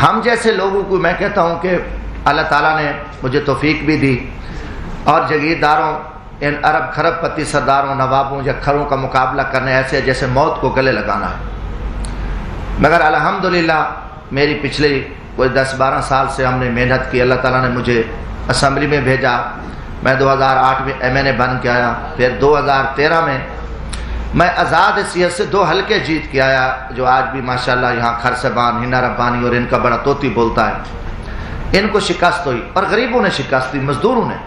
ہم جیسے لوگوں کو میں کہتا ہوں کہ اللہ تعالیٰ نے مجھے توفیق بھی دی اور جگیرداروں، ان ارب خرب پتی سرداروں، نوابوں یا کھروں کا مقابلہ کرنے ایسے جیسے موت کو گلے لگانا ہے. مگر الحمدللہ میری پچھلی کوئی 10-12 سال سے ہم نے محنت کی. اللہ تعالیٰ نے مجھے اسمبلی میں بھیجا. میں 2008 میں MNA بن کے آیا. پھر 2013 میں میں آزاد حیثیت سے 2 حلقے جیت کے آیا، جو آج بھی ماشاءاللہ یہاں خرسبان، ہنا ربانی اور ان کا بڑا طوطی بولتا ہے. ان کو شکست ہوئی اور غریبوں نے شکست دی، مزدوروں نے.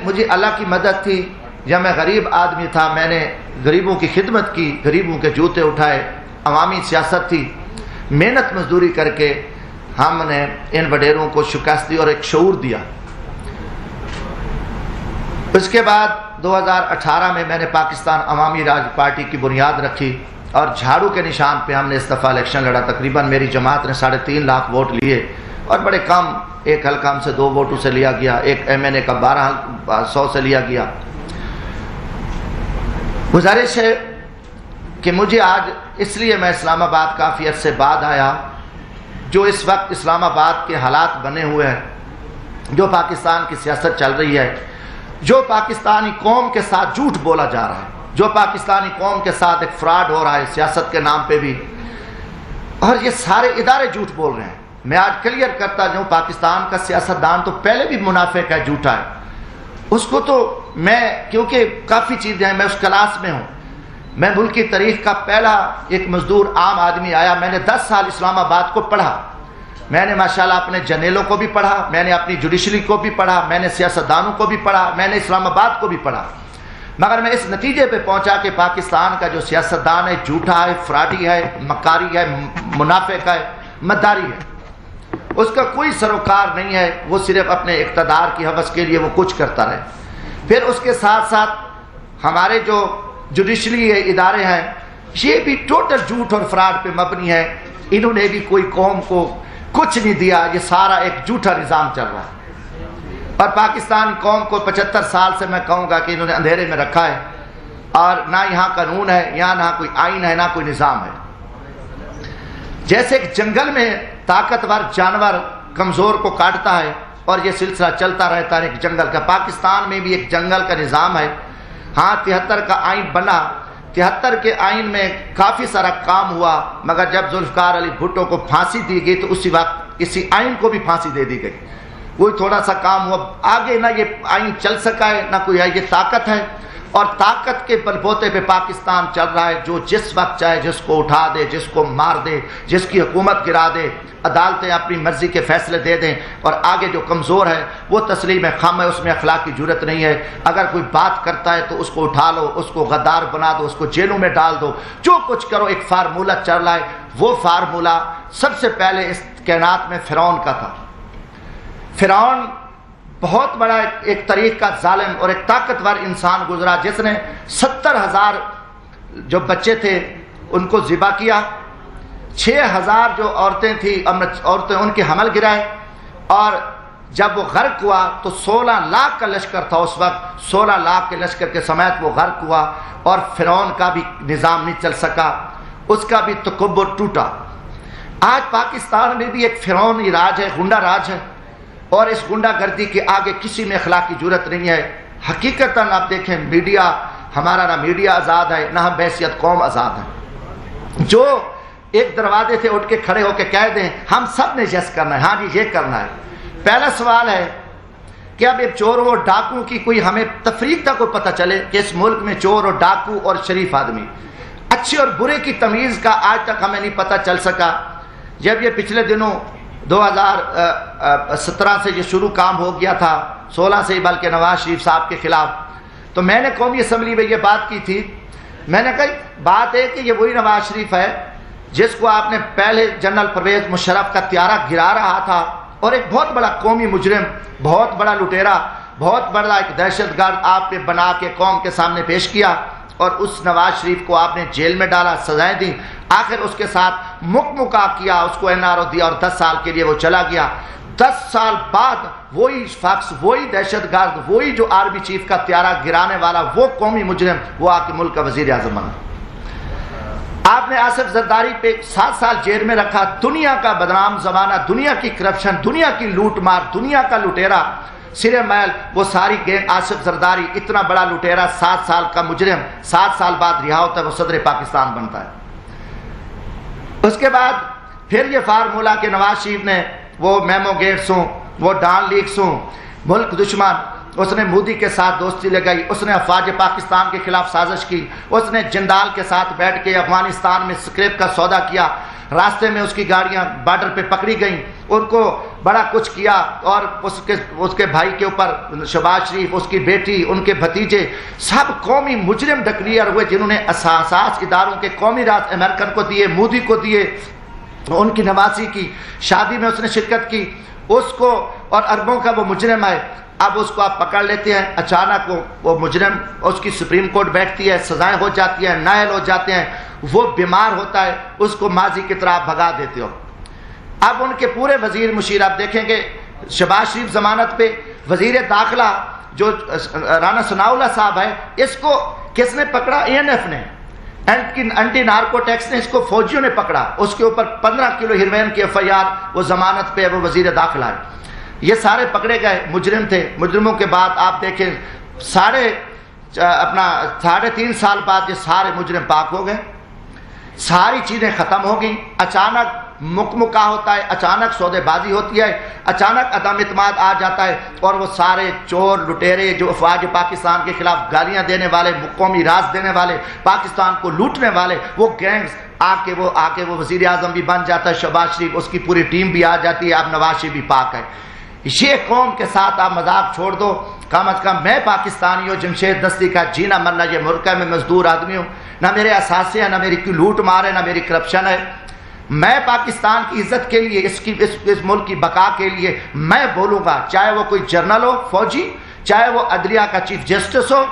مجھے اللہ کی مدد تھی. جب میں غریب آدمی تھا میں نے غریبوں کی خدمت کی، غریبوں کے جوتے اٹھائے. عوامی سیاست تھی، محنت مزدوری کر کے ہم نے ان وڈیروں کو شکست دی اور ایک شعور دیا. اس کے بعد 2018 میں نے پاکستان عوامی راج پارٹی کی بنیاد رکھی اور جھاڑو کے نشان پہ ہم نے اس دفعہ الیکشن لڑا. تقریباً میری جماعت نے 3.5 لاکھ ووٹ لیے اور بڑے کم، ایک حلقہ ہم سے 2 ووٹوں سے لیا گیا، ایک MNA کا 1200 سے لیا گیا. گزارش ہے کہ مجھے آج اس لیے میں اسلام آباد کافی عرصے بعد آیا، جو اس وقت اسلام آباد کے حالات بنے ہوئے ہیں، جو پاکستان کی سیاست چل رہی ہے، جو پاکستانی قوم کے ساتھ جھوٹ بولا جا رہا ہے، جو پاکستانی قوم کے ساتھ ایک فراڈ ہو رہا ہے سیاست کے نام پہ بھی، اور یہ سارے ادارے جھوٹ بول رہے ہیں. میں آج کلیئر کرتا جاؤں، پاکستان کا سیاستدان تو پہلے بھی منافق ہے، جھوٹا ہے. اس کو تو میں، کیونکہ کافی چیزیں ہیں، میں اس کلاس میں ہوں. میں ملک کی تاریخ کا پہلا ایک مزدور عام آدمی آیا. میں نے 10 سال اسلام آباد کو پڑھا. میں نے ماشاءاللہ اپنے جنرلوں کو بھی پڑھا، میں نے اپنی جوڈیشری کو بھی پڑھا، میں نے سیاستدانوں کو بھی پڑھا، میں نے اسلام آباد کو بھی پڑھا. مگر میں اس نتیجے پہ پہنچا کہ پاکستان کا جو سیاستدان ہے جھوٹا ہے، فراڈی ہے، مکاری ہے، منافق ہے، مداری ہے. اس کا کوئی سروکار نہیں ہے، وہ صرف اپنے اقتدار کی حوث کے لیے وہ کچھ کرتا رہے. پھر اس کے ساتھ ساتھ ہمارے جو جوڈیشری ادارے ہیں یہ بھی ٹوٹل جھوٹ اور فراڈ پہ مبنی ہے. انہوں نے بھی کوئی قوم کو کچھ نہیں دیا. یہ سارا ایک جھوٹا نظام چل رہا ہے اور پاکستان قوم کو 75 سال سے میں کہوں گا کہ انہوں نے اندھیرے میں رکھا ہے، اور نہ یہاں قانون ہے، یہاں نہ کوئی آئین ہے، نہ کوئی نظام ہے. جیسے ایک جنگل میں طاقتور جانور کمزور کو کاٹتا ہے اور یہ سلسلہ چلتا رہتا ہے ایک جنگل کا، پاکستان میں بھی ایک جنگل کا نظام ہے. ہاں 73 کا آئین بنا، 73 کے آئین میں کافی سارا کام ہوا، مگر جب ذوالفقار علی بھٹو کو پھانسی دی گئی تو اسی وقت اسی آئین کو بھی پھانسی دے دی گئی. کوئی تھوڑا سا کام ہوا، آگے نہ یہ آئین چل سکا ہے نہ کوئی ہے. یہ طاقت ہے اور طاقت کے بلبوتے پہ پاکستان چل رہا ہے. جو جس وقت چاہے جس کو اٹھا دے، جس کو مار دے، جس کی حکومت گرا دے. عدالتیں اپنی مرضی کے فیصلے دے دیں اور آگے جو کمزور ہے وہ تسلیم خم ہے، اس میں اخلاق کی جرت نہیں ہے. اگر کوئی بات کرتا ہے تو اس کو اٹھا لو، اس کو غدار بنا دو، اس کو جیلوں میں ڈال دو، جو کچھ کرو. ایک فارمولہ چل رہا ہے. وہ فارمولہ سب سے پہلے اس کائنات میں فرعون کا تھا. فرعون بہت بڑا ایک طریق کا ظالم اور ایک طاقتور انسان گزرا، جس نے 70,000 جو بچے تھے ان کو ذبح کیا. 6,000 جو عورتیں تھیں ان کے حمل گرائے. اور جب وہ غرق ہوا تو 16 لاکھ کا لشکر تھا اس وقت. 16 لاکھ کے لشکر کے سمیت وہ غرق ہوا اور فرعون کا بھی نظام نہیں چل سکا، اس کا بھی تکبر ٹوٹا. آج پاکستان میں بھی ایک فرعونی راج ہے، غنڈہ راج ہے، اور اس غنڈہ گردی کے آگے کسی میں اخلاق کی جرت نہیں ہے. حقیقتاً آپ دیکھیں میڈیا، ہمارا نہ میڈیا آزاد ہے نہ ہم بحیثیت قوم آزاد ہیں. جو ایک دروازے سے اٹھ کے کھڑے ہو کے کہہ دیں ہم سب نے یس کرنا ہے، ہاں جی یہ کرنا ہے. پہلا سوال ہے کہ اب ایک چور اور ڈاکو کی کوئی ہمیں تفریق تک کو پتہ چلے کہ اس ملک میں چور اور ڈاکو اور شریف آدمی، اچھے اور برے کی تمیز کا آج تک ہمیں نہیں پتہ چل سکا. جب یہ پچھلے دنوں 2017 سے یہ شروع کام ہو گیا تھا، 16 سے ہی بلکہ نواز شریف صاحب کے خلاف، تو میں نے قومی اسمبلی میں یہ بات کی تھی. میں نے کہا بات ہے کہ یہ وہی نواز شریف ہے جس کو آپ نے پہلے جنرل پرویز مشرف کا طیارہ گرا رہا تھا اور ایک بہت بڑا قومی مجرم، بہت بڑا لٹیرا، بہت بڑا ایک دہشت گرد آپ نے بنا کے قوم کے سامنے پیش کیا، اور اس نواز شریف کو آپ نے جیل میں ڈالا، سزائیں دی. آخر اس کے ساتھ مکمکا کیا، اس کو NRO دیا اور 10 سال کے لیے وہ چلا گیا. 10 سال بعد وہی شخص، وہی دہشت گرد، وہی جو آرمی چیف کا طیارہ گرانے والا، وہ قومی مجرم، وہ آ کے ملک کا وزیر اعظم بنا. آپ نے آصف زرداری پہ 7 سال جیل میں رکھا. دنیا کا بدنام زمانہ, دنیا کی کرپشن, دنیا کی لوٹ مار, دنیا کا لٹیرا سرے میل, وہ ساری گینگ. آصف زرداری اتنا بڑا لٹیرا, 7 سال کا مجرم 7 سال بعد رہا ہوتا ہے, وہ صدر پاکستان بنتا ہے. اس کے بعد پھر یہ فارمولا کہ نواز شریف نے وہ میمو گیٹس ہوں, وہ ڈان لیکس ہوں, ملک دشمن, اس نے مودی کے ساتھ دوستی لگائی, اس نے افواج پاکستان کے خلاف سازش کی, اس نے جندال کے ساتھ بیٹھ کے افغانستان میں اسکریپ کا سودا کیا, راستے میں اس کی گاڑیاں بارڈر پہ پکڑی گئیں, ان کو بڑا کچھ کیا, اور اس کے بھائی کے اوپر شہباز شریف, اس کی بیٹی, ان کے بھتیجے, سب قومی مجرم ڈکلیئر ہوئے, جنہوں نے اساس اداروں کے قومی راز امریکن کو دیے, مودی کو دیے. ان کی نواسی کی شادی میں اس نے شرکت کی, اس کو, اور اربوں کا وہ مجرم ہے. اب اس کو آپ پکڑ لیتے ہیں, اچانک وہ مجرم, اس کی سپریم کورٹ بیٹھتی ہے, سزائیں ہو جاتی ہیں, نائل ہو جاتے ہیں, وہ بیمار ہوتا ہے, اس کو ماضی کی طرح بھگا دیتے ہو. اب ان کے پورے وزیر مشیر آپ دیکھیں گے, شہباز شریف ضمانت پہ, وزیر داخلہ جو رانا ثناء اللہ صاحب ہے, اس کو کس نے پکڑا؟ ANF نے, اینٹی نارکو ٹیکس نے اس کو فوجیوں نے پکڑا, اس کے اوپر 15 کلو ہیروین کی FIR, وہ ضمانت پہ, وہ وزیر داخلہ ہے. یہ سارے پکڑے گئے مجرم تھے. مجرموں کے بعد آپ دیکھیں 3.5 سال بعد یہ سارے مجرم پاک ہو گئے, ساری چیزیں ختم ہو گئیں. اچانک مکمکا ہوتا ہے, اچانک سودے بازی ہوتی ہے, اچانک عدم اعتماد آ جاتا ہے, اور وہ سارے چور لٹیرے جو افواج پاکستان کے خلاف گالیاں دینے والے, قومی راز دینے والے, پاکستان کو لوٹنے والے, وہ گینگز آ کے وہ وزیر اعظم بھی بن جاتا ہے شہباز شریف, اس کی پوری ٹیم بھی آ جاتی ہے, اب نواز شریف بھی پاک ہے. یہ قوم کے ساتھ آپ مذاق چھوڑ دو. کم از کم میں پاکستانی ہوں, جمشید دستی کا جینا مرنا یہ ملک ہے, میں مزدور آدمی ہوں, نہ میرے اثاثے ہیں, نہ میری کوئی لوٹ مار ہے, نہ میری کرپشن ہے. میں پاکستان کی عزت کے لیے, اس ملک کی بقا کے لیے میں بولوں گا, چاہے وہ کوئی جرنل ہو, فوجی, چاہے وہ عدلیہ کا چیف جسٹس ہو,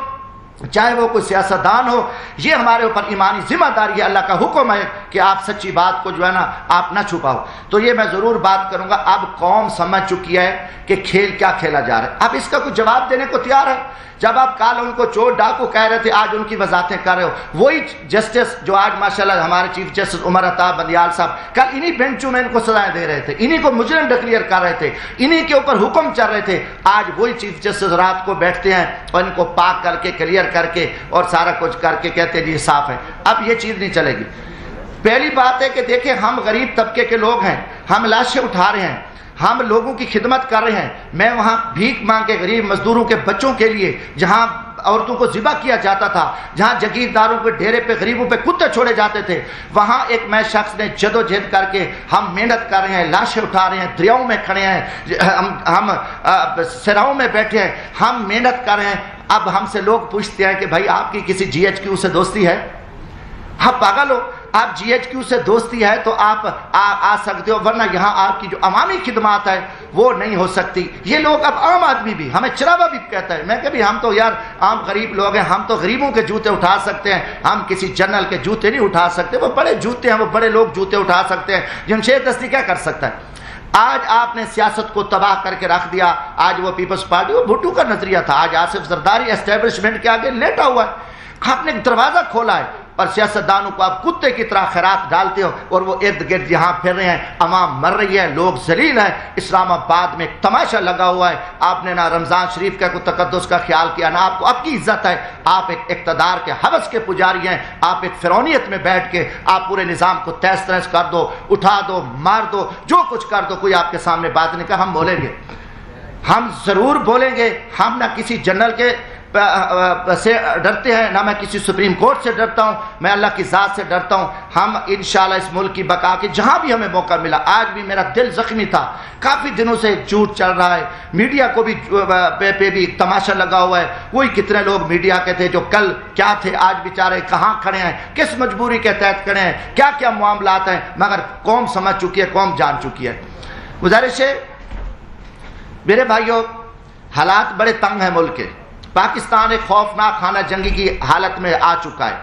چاہے وہ کوئی سیاستدان ہو. یہ ہمارے اوپر ایمانی ذمہ داری ہے, اللہ کا حکم ہے کہ آپ سچی بات کو جو ہے نا آپ نہ چھپاؤ. تو یہ میں ضرور بات کروں گا. اب قوم سمجھ چکی ہے کہ کھیل کیا کھیلا جا رہا ہے. اب اس کا کوئی جواب دینے کو تیار ہے. جب آپ کل ان کو چور ڈاکو کہہ رہے تھے, آج ان کی وضاحتیں کر رہے ہو. وہی جسٹس جو آج ماشاءاللہ ہمارے چیف جسٹس عمر عطا بندیال صاحب, کل انہی بینچوں میں ان کو سزائیں دے رہے تھے, انہی کو مجرم ڈکلیئر کر رہے تھے, انہی کے اوپر حکم چل رہے تھے. آج وہی چیف جسٹس رات کو بیٹھتے ہیں اور ان کو پاک کر کے, کلیئر کر کے, اور سارا کچھ کر کے کہتے ہیں جی صاف ہے. اب یہ چیز نہیں چلے گی. پہلی بات ہے کہ دیکھیں, ہم غریب طبقے کے لوگ ہیں, ہم لاشیں اٹھا رہے ہیں, ہم لوگوں کی خدمت کر رہے ہیں. میں وہاں بھیک مانگ کے غریب مزدوروں کے بچوں کے لیے, جہاں عورتوں کو ذبح کیا جاتا تھا, جہاں جگیرداروں کے ڈیرے پہ غریبوں پہ کتے چھوڑے جاتے تھے, وہاں ایک میں شخص نے جدوجہد کر کے, ہم محنت کر رہے ہیں, لاشیں اٹھا رہے ہیں, دریاؤں میں کھڑے ہیں, ہم سراؤں میں بیٹھے ہیں, ہم محنت کر رہے ہیں. اب ہم سے لوگ پوچھتے ہیں کہ بھائی آپ کی کسی GHQ سے دوستی ہے؟ آپ پاگل ہو, آپ GHQ سے دوستی ہے تو آپ آ سکتے ہو, ورنہ یہاں آپ کی جو عوامی خدمات ہے وہ نہیں ہو سکتی. یہ لوگ, اب عام آدمی بھی, ہمیں چراوا بھی کہتا ہے. میں کہ بھی ہم تو یار عام غریب لوگ ہیں, ہم تو غریبوں کے جوتے اٹھا سکتے ہیں, ہم کسی جنرل کے جوتے نہیں اٹھا سکتے. وہ بڑے جوتے ہیں, وہ بڑے لوگ جوتے اٹھا سکتے ہیں. جمشید دستی کیا کر سکتا ہے؟ آج آپ نے سیاست کو تباہ کر کے رکھ دیا. آج وہ پیپلز پارٹی, وہ بھٹو کا نظریہ تھا, آج آصف زرداری اسٹیبلشمنٹ کے آگے لیٹا ہوا ہے. آپ نے دروازہ کھولا ہے, اور سیاستدانوں کو آپ کتے کی طرح خیرات ڈالتے ہو, اور وہ ارد گرد یہاں پھر رہے ہیں. عوام مر رہی ہے, لوگ ذلیل ہیں. اسلام آباد میں ایک تماشا لگا ہوا ہے. آپ نے نہ رمضان شریف کا کوئی تقدس کا خیال کیا, نہ آپ کو آپ کی عزت ہے. آپ ایک اقتدار کے حوث کے پجاری ہیں. آپ ایک فرعونیت میں بیٹھ کے آپ پورے نظام کو تہس تنس کر دو, اٹھا دو, مار دو, جو کچھ کر دو. کوئی آپ کے سامنے بات نہیں کہا. ہم بولیں گے, ہم ضرور بولیں گے. ہم نہ کسی جنرل کے سے ڈرتے ہیں, نہ میں کسی سپریم کورٹ سے ڈرتا ہوں, میں اللہ کی ذات سے ڈرتا ہوں. ہم انشاءاللہ اس ملک کی بقا کے جہاں بھی ہمیں موقع ملا, آج بھی میرا دل زخمی تھا. کافی دنوں سے جھوٹ چل رہا ہے, میڈیا کو بھی پہ بھی تماشا لگا ہوا ہے. وہی کتنے لوگ میڈیا کے تھے جو کل کیا تھے, آج بیچارے کہاں کھڑے ہیں, کس مجبوری کے تحت کھڑے ہیں, کیا کیا معاملات ہیں. مگر قوم سمجھ چکی ہے, قوم جان چکی ہے. گزارش ہے میرے بھائیوں, حالات بڑے تنگ ہیں ملک کے. پاکستان ایک خوفناک خانہ جنگی کی حالت میں آ چکا ہے.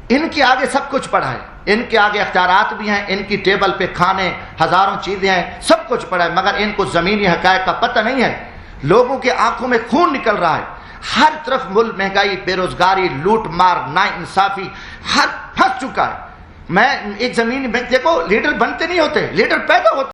ان کے آگے سب کچھ پڑا ہے, ان کے آگے اختیارات بھی ہیں, ان کی ٹیبل پہ کھانے, ہزاروں چیزیں ہیں, سب کچھ پڑا ہے, مگر ان کو زمینی حقائق کا پتہ نہیں ہے. لوگوں کے آنکھوں میں خون نکل رہا ہے. ہر طرف ملک مہنگائی, بے روزگاری, لوٹ مار, نا انصافی, ہر پھنس چکا ہے. میں ایک زمین میں دیکھو لیڈر بنتے نہیں ہوتے، لیڈر پیدا ہوتے